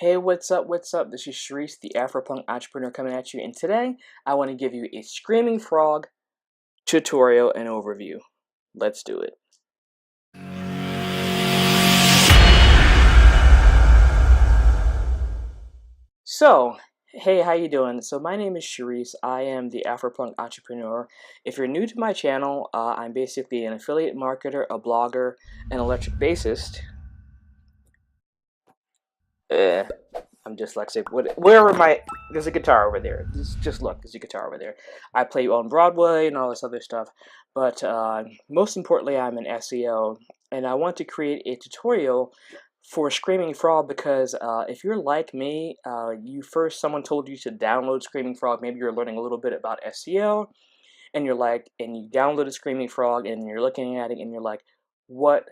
Hey, what's up? What's up? This is Sharice, the Afropunk entrepreneur, coming at you, and today I want to give you a Screaming Frog tutorial and overview. Let's do it. So, hey, how you doing? So my name is Sharice. I am the Afropunk entrepreneur. If you're new to my channel, I'm basically an affiliate marketer, a blogger, an electric bassist. I'm dyslexic. Wherever there's a guitar over there. Just look, there's a guitar over there. I play on Broadway and all this other stuff. But most importantly, I'm an SEO, and I want to create a tutorial for Screaming Frog because if you're like me, someone told you to download Screaming Frog. Maybe you're learning a little bit about SEO, and you downloaded Screaming Frog, and you're looking at it, and you're like, what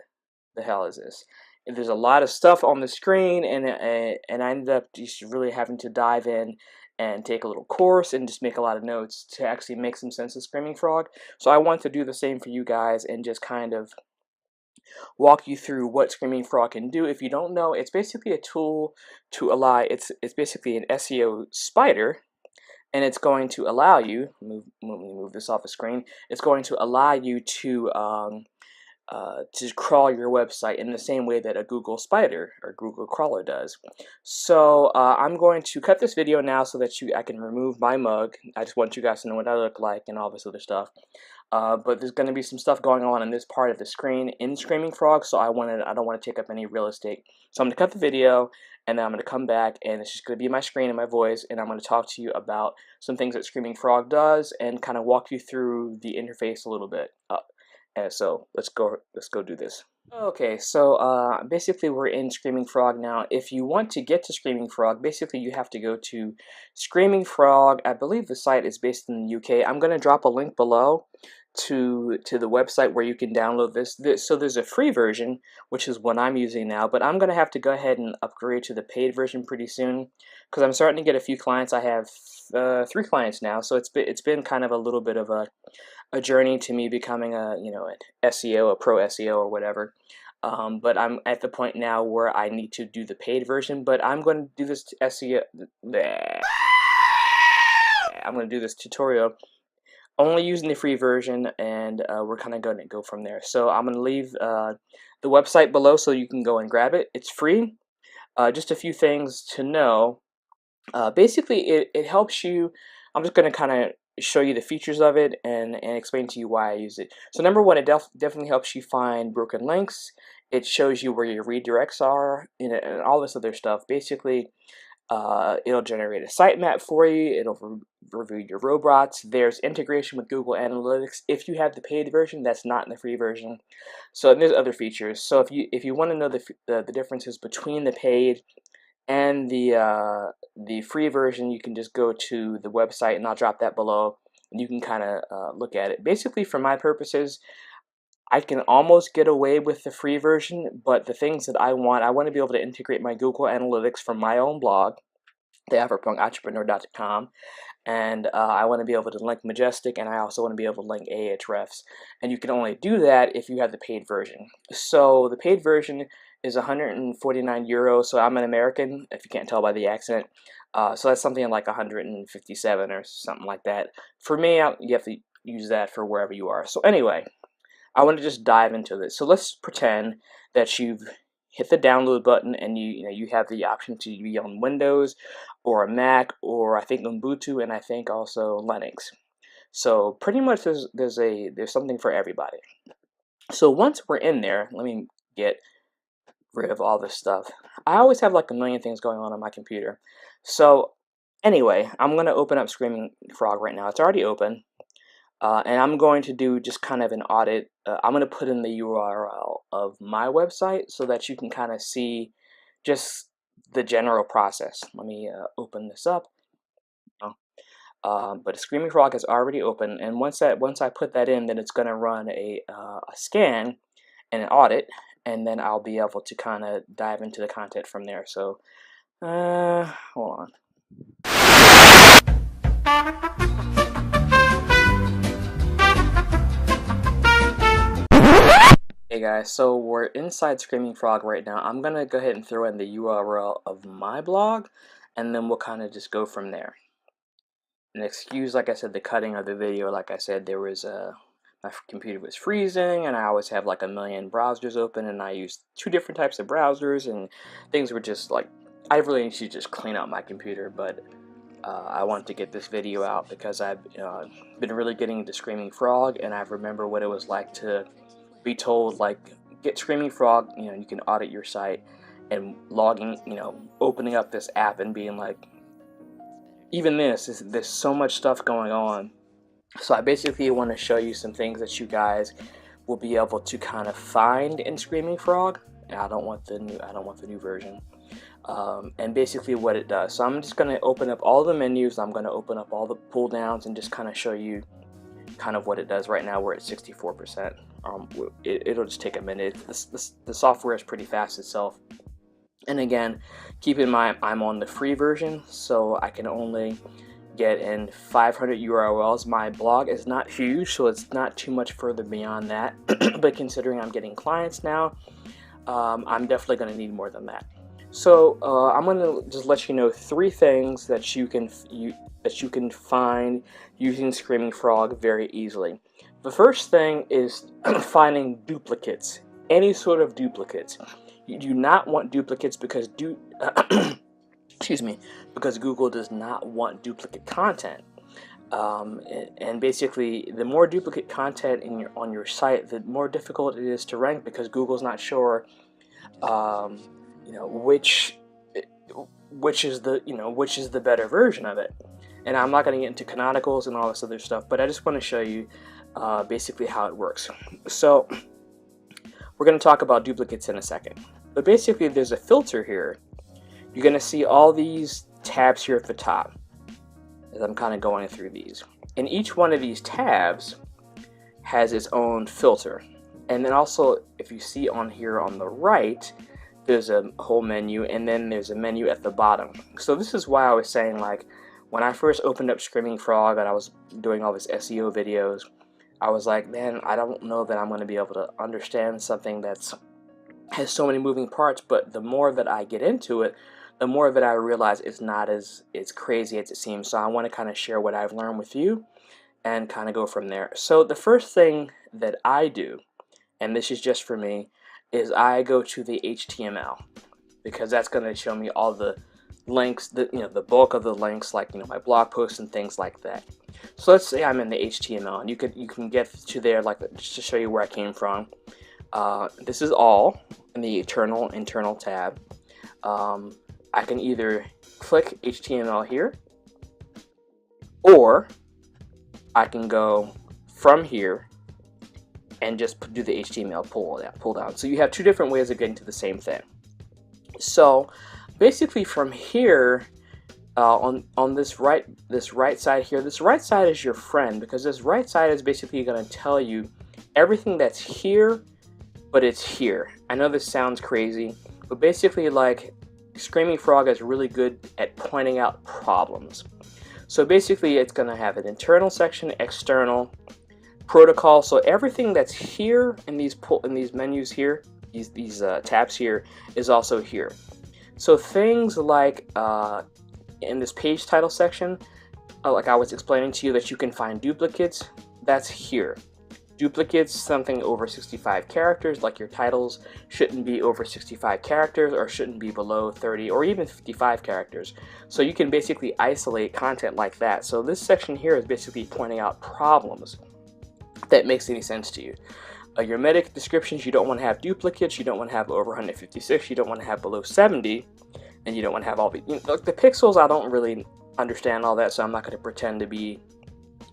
the hell is this? There's a lot of stuff on the screen, and I ended up just really having to dive in and take a little course and just make a lot of notes to actually make some sense of Screaming Frog. So I want to do the same for you guys and just kind of walk you through what Screaming Frog can do. If you don't know, it's basically a tool to allow, it's basically an SEO spider, and it's going to allow you, move this off the screen, it's going to allow you to crawl your website in the same way that a Google Spider or Google Crawler does. So I'm going to cut this video now so that I can remove my mug. I just want you guys to know what I look like and all this other stuff. But there's going to be some stuff going on in this part of the screen in Screaming Frog, so I don't want to take up any real estate. So I'm going to cut the video, and then I'm going to come back, and it's just going to be my screen and my voice, and I'm going to talk to you about some things that Screaming Frog does and kind of walk you through the interface a little bit. And so let's go do this. Okay, so basically we're in Screaming Frog now. If you want to get to Screaming Frog, basically you have to go to Screaming Frog. I believe the site is based in the UK. I'm going to drop a link below to the website where you can download this. So there's a free version, which is what I'm using now, but I'm going to have to go ahead and upgrade to the paid version pretty soon because I'm starting to get a few clients. I have 3 clients now, so it's been kind of a little bit of a journey to me becoming an SEO, a pro SEO or whatever. But I'm at the point now where I need to do the paid version, but I'm going to do this SEO. I'm going to do this tutorial only using the free version, and we're kind of going to go from there. So I'm going to leave the website below so you can go and grab it. It's free. Just a few things to know. Basically, it helps you. I'm just going to kind of show you the features of it and explain to you why I use it. So number one, it definitely helps you find broken links. It shows you where your redirects are and all this other stuff. Basically, it'll generate a sitemap for you. It'll review your robots. There's integration with Google Analytics if you have the paid version. That's not in the free version. So there's other features. So if you want to know the differences between the paid and the free version, you can just go to the website, and I'll drop that below, and you can kind of look at it. Basically, for my purposes, I can almost get away with the free version, but the things that I want to be able to integrate my Google Analytics from my own blog, theafropunkentrepreneur.com, and I want to be able to link Majestic, and I also want to be able to link Ahrefs, and you can only do that if you have the paid version. So the paid version is 149 euros, so I'm an American, if you can't tell by the accent, so that's something like 157 or something like that. For me, you have to use that for wherever you are. So anyway, I want to just dive into this. So let's pretend that you've hit the download button, and you have the option to be on Windows or a Mac, or I think Ubuntu, and I think also Linux. So pretty much there's something for everybody. So once we're in there, let me get rid of all this stuff. I always have like a million things going on my computer. So anyway, I'm going to open up Screaming Frog right now. It's already open. And I'm going to do just kind of an audit. I'm going to put in the URL of my website so that you can kind of see just the general process. Let me open this up. But Screaming Frog is already open, and once I put that in, then it's going to run a scan and an audit, and then I'll be able to kind of dive into the content from there. So, hold on. Hey guys, so we're inside Screaming Frog right now. I'm gonna go ahead and throw in the URL of my blog, and then we'll kind of just go from there. And excuse, like I said, the cutting of the video. Like I said, there was my computer was freezing, and I always have like a million browsers open, and I used 2 different types of browsers, and things were just like, I really need to just clean out my computer, but I wanted to get this video out because I've been really getting into Screaming Frog, and I remember what it was like to be told, like, get Screaming Frog, you can audit your site, and logging, opening up this app and being like, even there's so much stuff going on. So I basically want to show you some things that you guys will be able to kind of find in Screaming Frog. And I don't want the new version. And basically what it does. So I'm just going to open up all the menus. I'm going to open up all the pull downs and just kind of show you kind of what it does. Right now we're at 64%. It'll just take a minute. The software is pretty fast itself. And again, keep in mind I'm on the free version, so I can only get in 500 URLs. My blog is not huge, so it's not too much further beyond that. But considering I'm getting clients now, I'm definitely going to need more than that. So I'm going to just let you know 3 things that you can find using Screaming Frog very easily. The first thing is finding duplicates, any sort of duplicates. You do not want duplicates because because Google does not want duplicate content. And basically, the more duplicate content on your site, the more difficult it is to rank because Google's not sure, which is the better version of it. And I'm not going to get into canonicals and all this other stuff, but I just want to show you basically how it works. So we're going to talk about duplicates in a second. But basically, there's a filter here. You're going to see all these tabs here at the top as I'm kind of going through these. And each one of these tabs has its own filter. And then also, if you see on here on the right, there's a whole menu, and then there's a menu at the bottom. So this is why I was saying, like, when I first opened up Screaming Frog and I was doing all these SEO videos, I was like, man, I don't know that I'm going to be able to understand something that's has so many moving parts. But the more that I get into it, the more that I realize it's not as crazy as it seems. So I want to kind of share what I've learned with you and kind of go from there. So the first thing that I do, and this is just for me, is I go to the HTML, because that's going to show me all the links, the bulk of the links, like my blog posts and things like that. So let's say I'm in the HTML, and you can get to there, like, just to show you where I came from. This is all in the internal tab. I can either click HTML here, or I can go from here and just do the HTML pull down. So you have 2 different ways of getting to the same thing. So basically from here, on this right side here, this right side is your friend, because this right side is basically going to tell you everything that's here, but it's here. I know this sounds crazy, but basically, like, Screaming Frog is really good at pointing out problems. So basically, it's going to have an internal section, external, protocol. So everything that's here in these menus here, these tabs here, is also here. So things like in this page title section, like I was explaining to you, that you can find duplicates, that's here. Duplicates, something over 65 characters, like your titles shouldn't be over 65 characters or shouldn't be below 30 or even 55 characters. So you can basically isolate content like that. So this section here is basically pointing out problems. If that makes any sense to you. Your meta descriptions, you don't want to have duplicates, you don't want to have over 156, you don't want to have below 70, and you don't want to have all the, the pixels. I don't really understand all that, so I'm not going to pretend to be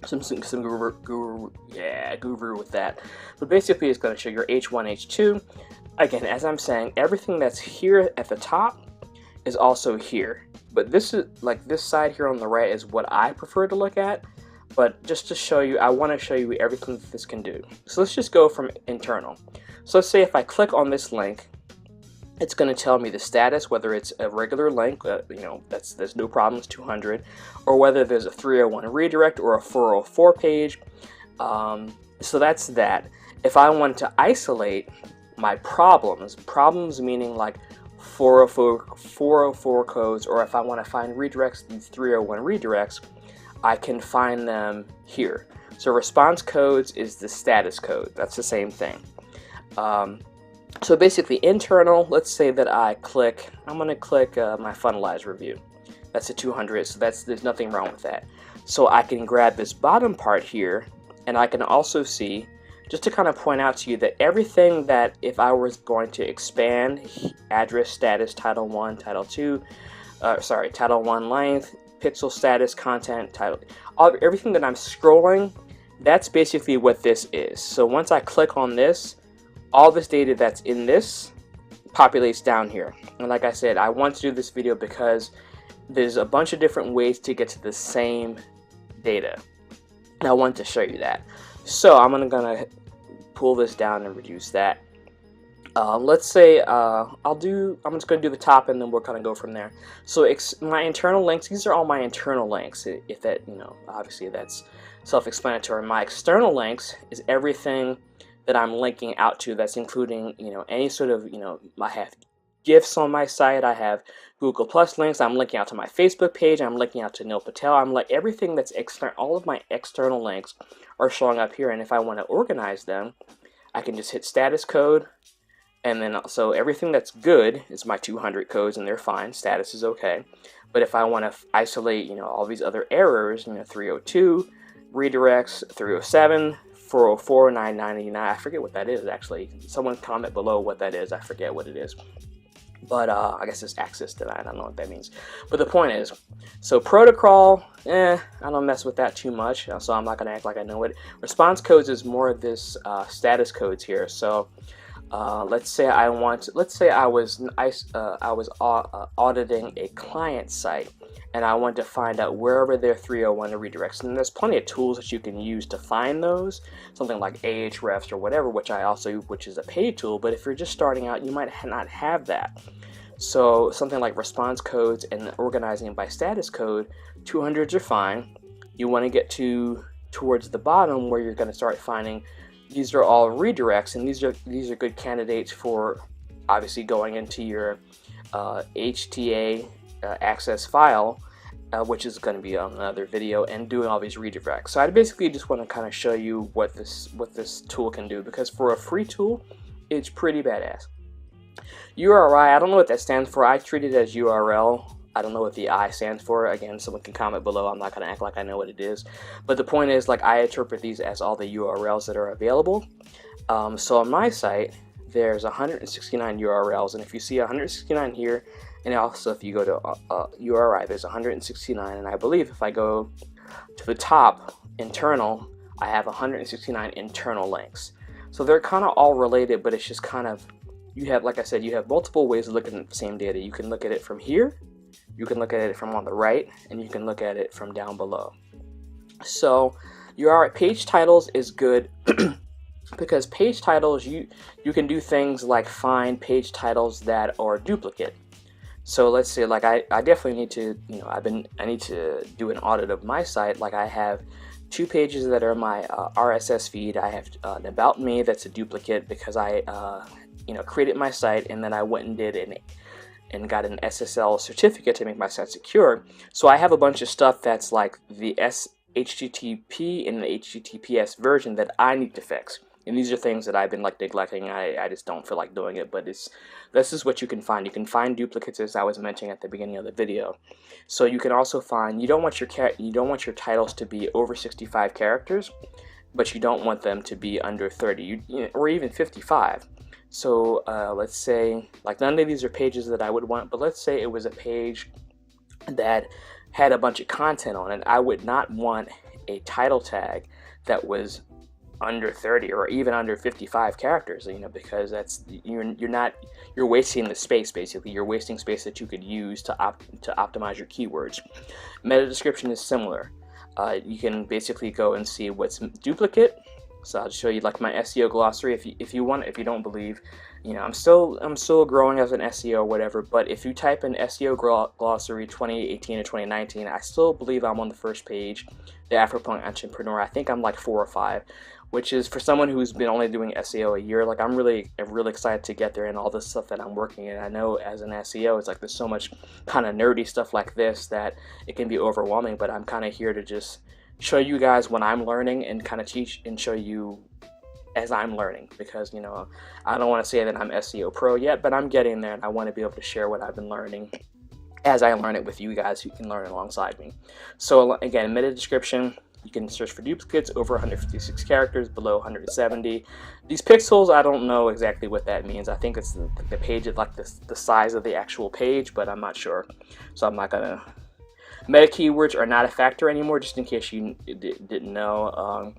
some guru with that. But basically, it's going to show your H1, H2. Again, as I'm saying, everything that's here at the top is also here. But this is, like, this side here on the right is what I prefer to look at. But just to show you, I want to show you everything that this can do. So let's just go from internal. So let's say if I click on this link, it's going to tell me the status, whether it's a regular link, there's no problems, 200, or whether there's a 301 redirect or a 404 page. So that's that. If I want to isolate my problems meaning like 404 codes, or if I want to find redirects, these 301 redirects, I can find them here. So response codes is the status code. That's the same thing. So basically internal, let's say that I'm going to click my funnelized review. That's a 200, so there's nothing wrong with that. So I can grab this bottom part here, and I can also see, just to kind of point out to you, that everything that if I was going to expand address, status, title 1, title 2, title 1 length, pixel status, content, title, everything that I'm scrolling, that's basically what this is. So once I click on this, all this data that's in this populates down here. And like I said, I want to do this video because there's a bunch of different ways to get to the same data, and I want to show you that. So I'm gonna pull this down and reduce that. Let's say I'm just gonna do the top, and then we'll kind of go from there. So my internal links, these are all my internal links. If that, obviously that's self-explanatory. My external links is everything that I'm linking out to. That's including, any sort of, I have GIFs on my site, I have Google Plus links, I'm linking out to my Facebook page, I'm linking out to Neil Patel, I'm like everything that's external, all of my external links are showing up here. And if I want to organize them, I can just hit status code, and then so everything that's good is my 200 codes, and they're fine, status is okay. But if I want to isolate, all these other errors, 302, redirects, 307, 404, 999, I forget what that is actually. Someone comment below what that is, I forget what it is. But I guess it's access denied, I don't know what that means. But the point is, so protocol, I don't mess with that too much, so I'm not going to act like I know it. Response codes is more of this status codes here. So let's say I was auditing a client site, and I want to find out wherever their 301 redirects. And there's plenty of tools that you can use to find those, something like Ahrefs or whatever, which is a paid tool. But if you're just starting out, you might not have that. So something like response codes and organizing by status code, 200s are fine. You want to get towards the bottom where you're going to start finding these are all redirects, and these are good candidates for obviously going into your HTA access file, which is going to be on another video, and doing all these redirects. So I basically just want to kind of show you what this tool can do, because for a free tool, it's pretty badass. URI, I don't know what that stands for. I treat it as URL. I don't know what the I stands for. Again, someone can comment below. I'm not going to act like I know what it is. But the point is, like, I interpret these as all the URLs that are available. So on my site, there's 169 URLs. And if you see 169 here, and also if you go to URI, there's 169. And I believe if I go to the top, internal, I have 169 internal links. So they're kind of all related, but it's just kind of, like I said, you have multiple ways of looking at the same data. You can look at it from here, you can look at it from on the right, and you can look at it from down below. So page titles is good because page titles, you can do things like find page titles that are duplicate. So let's say, like, I definitely need to, I need to do an audit of my site. Like, I have 2 pages that are my RSS feed. I have an about me that's a duplicate because I created my site, and then I went and did and got an SSL certificate to make my site secure. So I have a bunch of stuff that's like the HTTP and the HTTPS version that I need to fix. And these are things that I've been like neglecting. I just don't feel like doing it, but this is what you can find. You can find duplicates, as I was mentioning at the beginning of the video. So you can also find, you don't want your titles to be over 65 characters, but you don't want them to be under 30 or even 55. So let's say, like, none of these are pages that I would want, but let's say it was a page that had a bunch of content on it. I would not want a title tag that was under 30 or even under 55 characters, because that's you're wasting the space. Basically, you're wasting space that you could use to optimize your keywords. Meta description is similar. You can basically go and see what's duplicate. So I'll show you, like, my SEO glossary. If you don't believe, I'm still growing as an SEO or whatever. But if you type in SEO glossary 2018 or 2019, I still believe I'm on the first page. The Afropunk Entrepreneur. I think I'm like 4 or 5. which is for someone who's been only doing SEO a year. Like, I'm really excited to get there, and all this stuff that I'm working in. I know as an SEO, it's like there's so much kind of nerdy stuff like this that it can be overwhelming, but I'm kind of here to just show you guys what I'm learning and kind of teach and show you as I'm learning, because, you know, I don't want to say that I'm SEO pro yet, but I'm getting there, and I want to be able to share what I've been learning as I learn it with you guys who can learn alongside me. So again, meta description, you can search for duplicates over 156 characters, below 170. These pixels, I don't know exactly what that means. I think it's the page, like the size of the actual page, but I'm not sure. So I'm not gonna. Meta keywords are not a factor anymore, just in case you didn't know.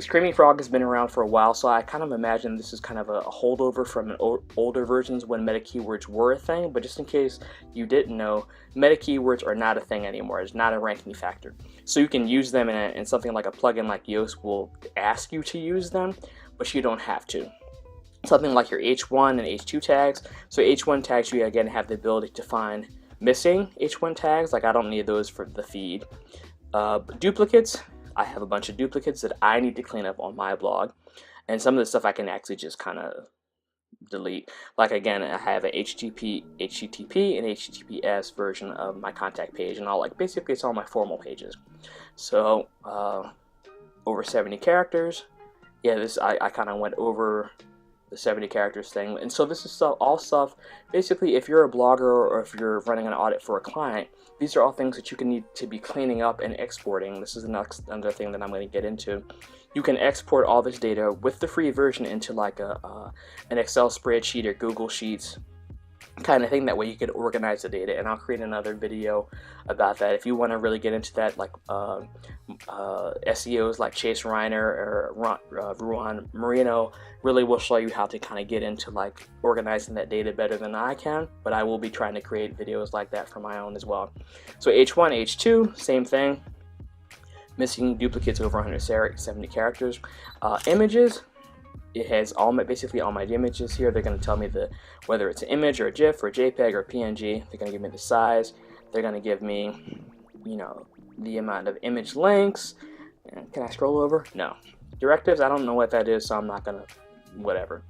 Screaming Frog has been around for a while, so I kind of imagine this is kind of a holdover from older versions when meta keywords were a thing, but just in case you didn't know, meta keywords are not a thing anymore. It's not a ranking factor. So you can use them in something like a plugin like Yoast will ask you to use them, but you don't have to. Something like your H1 and H2 tags. So H1 tags, you again have the ability to find missing H1 tags, like I don't need those for the feed. Duplicates, I have a bunch of duplicates that I need to clean up on my blog, and some of the stuff I can actually just kind of delete. Like again, I have a HTTP and HTTPS version of my contact page, and all, like, basically it's all my formal pages. So over 70 characters. Yeah, this I kind of went over the 70 characters thing, and so this is all stuff. Basically, if you're a blogger or if you're running an audit for a client, these are all things that you can need to be cleaning up and exporting. This is another thing that I'm going to get into. You can export all this data with the free version into like an Excel spreadsheet or Google Sheets kind of thing. That way you can organize the data, and I'll create another video about that if you want to really get into that. Like SEOs like Chase Reiner or Ruan Marino really will show you how to kind of get into like organizing that data better than I can, but I will be trying to create videos like that for my own as well. So H1, H2, same thing. Missing duplicates over 170 characters. Images, it has basically all my images here. They're going to tell me whether it's an image or a GIF or a JPEG or PNG. They're going to give me the size. They're going to give me, you know, the amount of image links. Can I scroll over? No. Directives, I don't know what that is, so I'm not going to, whatever.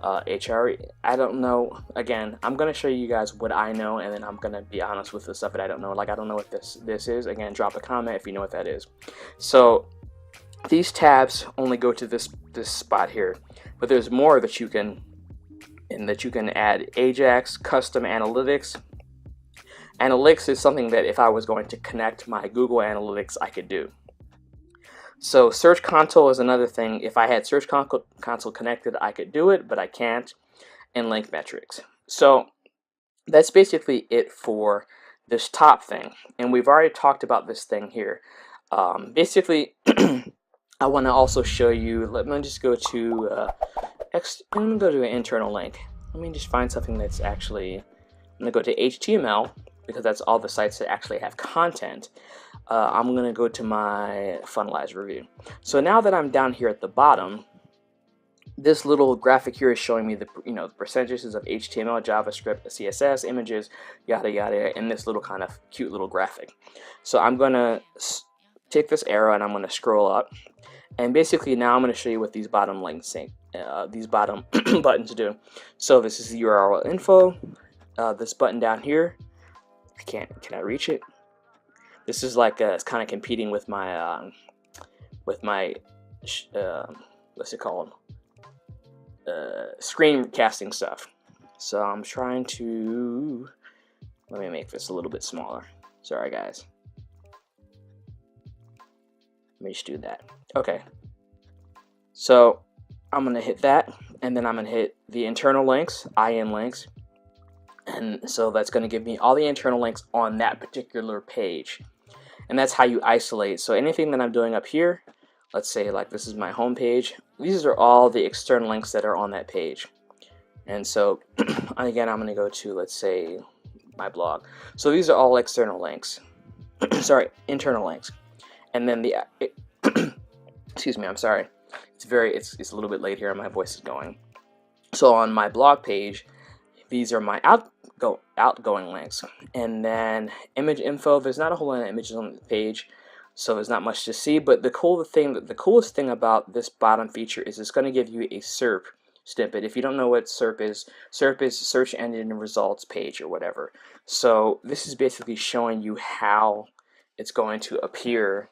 HR, I don't know. Again, I'm going to show you guys what I know, and then I'm going to be honest with the stuff that I don't know. Like, I don't know what this is. Again, drop a comment if you know what that is. So these tabs only go to this spot here, but there's more that you can add. Ajax, custom analytics. Analytics is something that if I was going to connect my Google Analytics, I could do. So Search Console is another thing. If I had Search Console connected, I could do it, but I can't. And link metrics. So that's basically it for this top thing. And we've already talked about this thing here. Basically, I want to also show you. Let me just go to let me go to an internal link. Let me just find something that's actually. I'm going to go to HTML, because that's all the sites that actually have content. I'm going to go to my Funnelize review. So now that I'm down here at the bottom, this little graphic here is showing me the percentages of HTML, JavaScript, CSS, images, yada yada, in this little kind of cute little graphic. So I'm going to take this arrow and I'm going to scroll up, and basically now I'm going to show you what these bottom links say, these bottom buttons do. So this is the URL info. This button down here, can I reach it? This is like it's kind of competing with my what's it called, screencasting stuff. So I'm trying to, let me make this a little bit smaller. Sorry guys. Let me just do that. Okay. So I'm gonna hit that, and then I'm gonna hit the internal links, IN links. And so that's going to give me all the internal links on that particular page. And that's how you isolate. So anything that I'm doing up here, let's say like this is my home page, these are all the external links that are on that page. And so again, I'm going to go to, let's say, my blog. So these are all external links. Sorry, internal links. And then the excuse me, I'm sorry. It's a little bit late here and my voice is going. So on my blog page, these are my outgoing links. And then image info, there's not a whole lot of images on the page. so there's not much to see. But the coolest thing about this bottom feature is it's going to give you a SERP snippet. If you don't know what SERP is Search Engine Results Page or whatever. So this is basically showing you how it's going to appear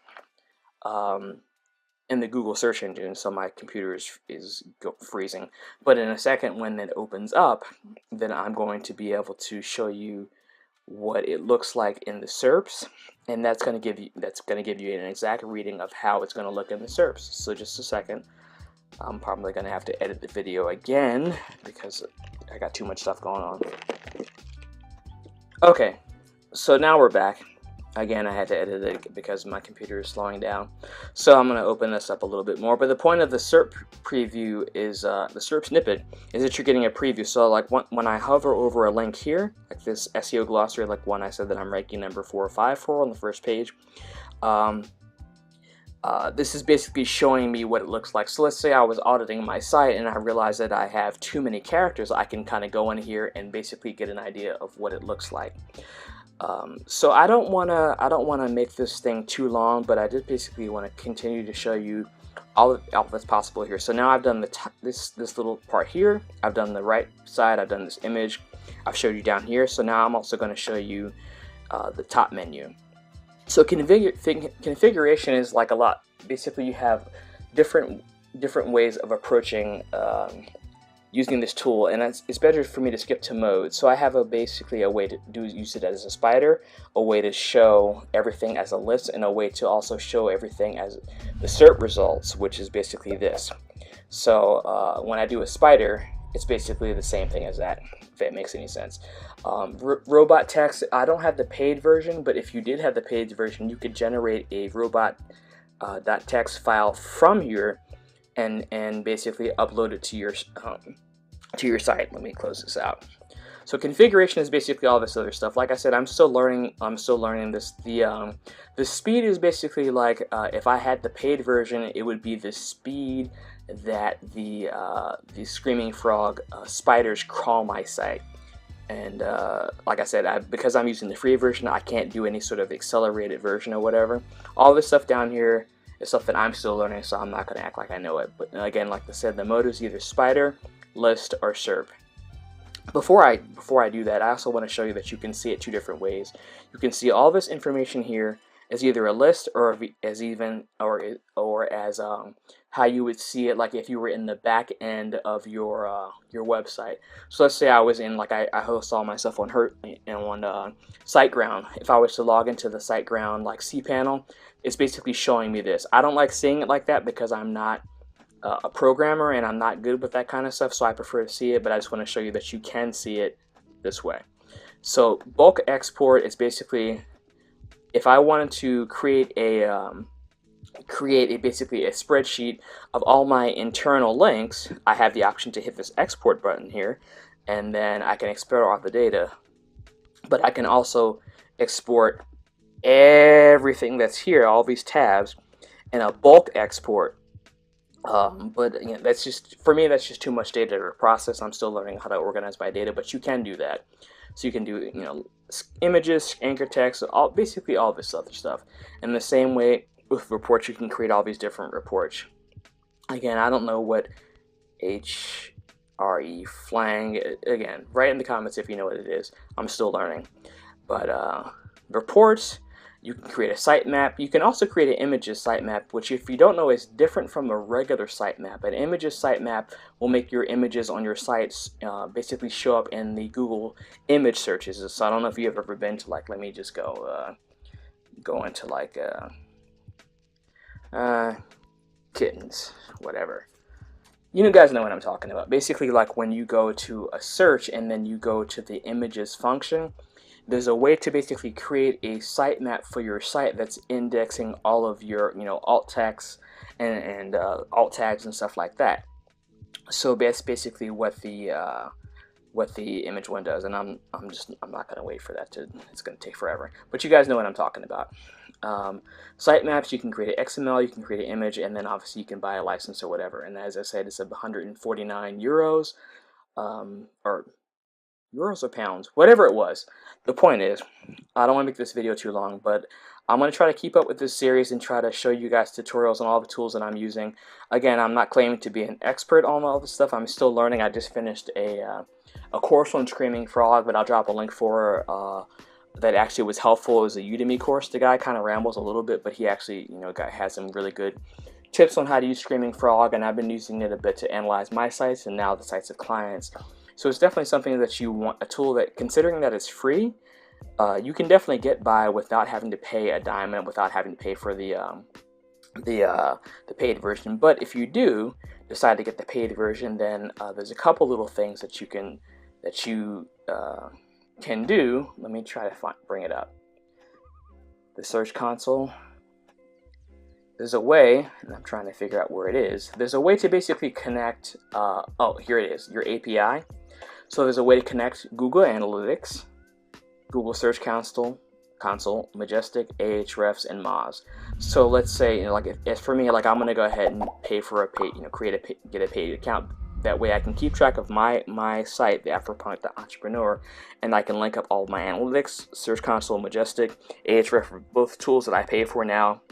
in the Google search engine. So my computer is freezing, but in a second when it opens up, then I'm going to be able to show you what it looks like in the SERPs, and that's going to give you an exact reading of how it's going to look in the SERPs. So just a second. I'm probably going to have to edit the video again because I got too much stuff going on. Okay, so now we're back. Again, I had to edit it because my computer is slowing down. So I'm going to open this up a little bit more. But the point of the SERP preview is, the SERP snippet, is that you're getting a preview. So like when I hover over a link here, like this SEO glossary, like one I said that I'm ranking number 4 or 5 for on the first page, this is basically showing me what it looks like. So let's say I was auditing my site and I realized that I have too many characters. I can kind of go in here and basically get an idea of what it looks like. So I don't wanna make this thing too long, but I just basically want to continue to show you all that's possible here. So now I've done this little part here. I've done the right side. I've done this image. I've showed you down here. So now I'm also going to show you the top menu. So configuration is like a lot. Basically, you have different ways of approaching using this tool, and it's better for me to skip to mode. So I have basically a way to use it as a spider, a way to show everything as a list, and a way to also show everything as the SERP results, which is basically this. So when I do a spider, it's basically the same thing as that, if that makes any sense. Robot text, I don't have the paid version, but if you did have the paid version, you could generate a robot.txt file from here and basically upload it to your site. Let me close this out. So configuration is basically all this other stuff. Like I said, I'm still learning this. The speed is basically like if I had the paid version, it would be the speed that the Screaming Frog spiders crawl my site. And like I said, because I'm using the free version, I can't do any sort of accelerated version or whatever. All this stuff down here is stuff that I'm still learning, so I'm not going to act like I know it. But again, like I said, the mode is either spider, list, or SERP. Before I do that, I also want to show you that you can see it two different ways. You can see all this information here as either a list or as how you would see it, like if you were in the back end of your website. So let's say I was in, like I host all my stuff on SiteGround. If I was to log into the SiteGround like cPanel, it's basically showing me this. I don't like seeing it like that because I'm not a programmer and I'm not good with that kind of stuff, so I prefer to see it, but I just want to show you that you can see it this way. So bulk export is basically, if I wanted to create basically a spreadsheet of all my internal links, I have the option to hit this export button here, and then I can export all the data. But I can also export everything that's here, all these tabs, in a bulk export. But you know, that's just, for me, that's just too much data to process. I'm still learning how to organize my data, but you can do that. So you can do, you know, images, anchor text, basically all this other stuff. And the same way with reports, you can create all these different reports. Again, I don't know what HRE flang, again, write in the comments if you know what it is. I'm still learning. But reports, you can create a sitemap. You can also create an images sitemap, which if you don't know is different from a regular sitemap. An images sitemap will make your images on your sites basically show up in the Google image searches. So I don't know if you've ever been to, like, let me just go into like kittens, whatever. You guys know what I'm talking about. Basically, like when you go to a search and then you go to the images function, there's a way to basically create a sitemap for your site that's indexing all of your, alt text and alt tags and stuff like that. So that's basically what the image one does, and I'm not gonna wait for that it's gonna take forever. But you guys know what I'm talking about. Sitemaps, you can create an XML, you can create an image, and then obviously you can buy a license or whatever. And as I said, it's 149 euros, or euros or pounds, whatever it was. The point is, I don't want to make this video too long, but I'm going to try to keep up with this series and try to show you guys tutorials on all the tools that I'm using. Again, I'm not claiming to be an expert on all this stuff. I'm still learning. I just finished a course on Screaming Frog, but I'll drop a link for that actually was helpful. It was a Udemy course. The guy kind of rambles a little bit, but he actually, has some really good tips on how to use Screaming Frog, and I've been using it a bit to analyze my sites and now the sites of clients. So it's definitely something that you want, a tool that, considering that it's free, you can definitely get by without having to pay a dime and without having to pay for the paid version. But if you do decide to get the paid version, then there's a couple little things that you can do. Let me try to bring it up. The Search Console. There's a way, and I'm trying to figure out where it is. There's a way to basically connect. Oh, here it is. Your API. So there's a way to connect Google Analytics, Google Search Console, Majestic, Ahrefs, and Moz. So let's say, like if for me, like I'm gonna go ahead and pay for a paid, get a paid account. That way I can keep track of my site, the Afropunk, the Entrepreneur, and I can link up all of my analytics, Search Console, Majestic, Ahrefs, both tools that I pay for now.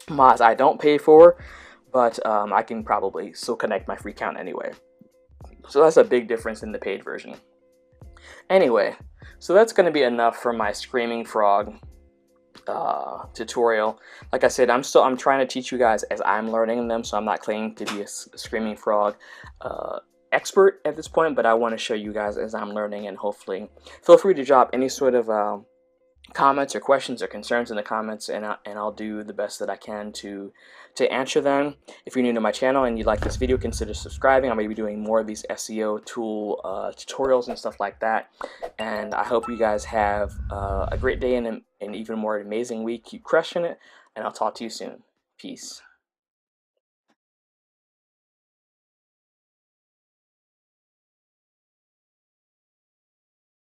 Moz I don't pay for, but I can probably still connect my free account anyway. So that's a big difference in the paid version. Anyway, so that's going to be enough for my Screaming Frog tutorial. Like I said, I'm trying to teach you guys as I'm learning them, so I'm not claiming to be a Screaming Frog expert at this point, but I want to show you guys as I'm learning, and hopefully feel free to drop any sort of comments or questions or concerns in the comments, and I'll do the best that I can to answer them. If you're new to my channel and you like this video, consider subscribing. I'm going to be doing more of these SEO tool tutorials and stuff like that, and I hope you guys have a great day and an even more amazing week. Keep crushing it, and I'll talk to you soon. Peace.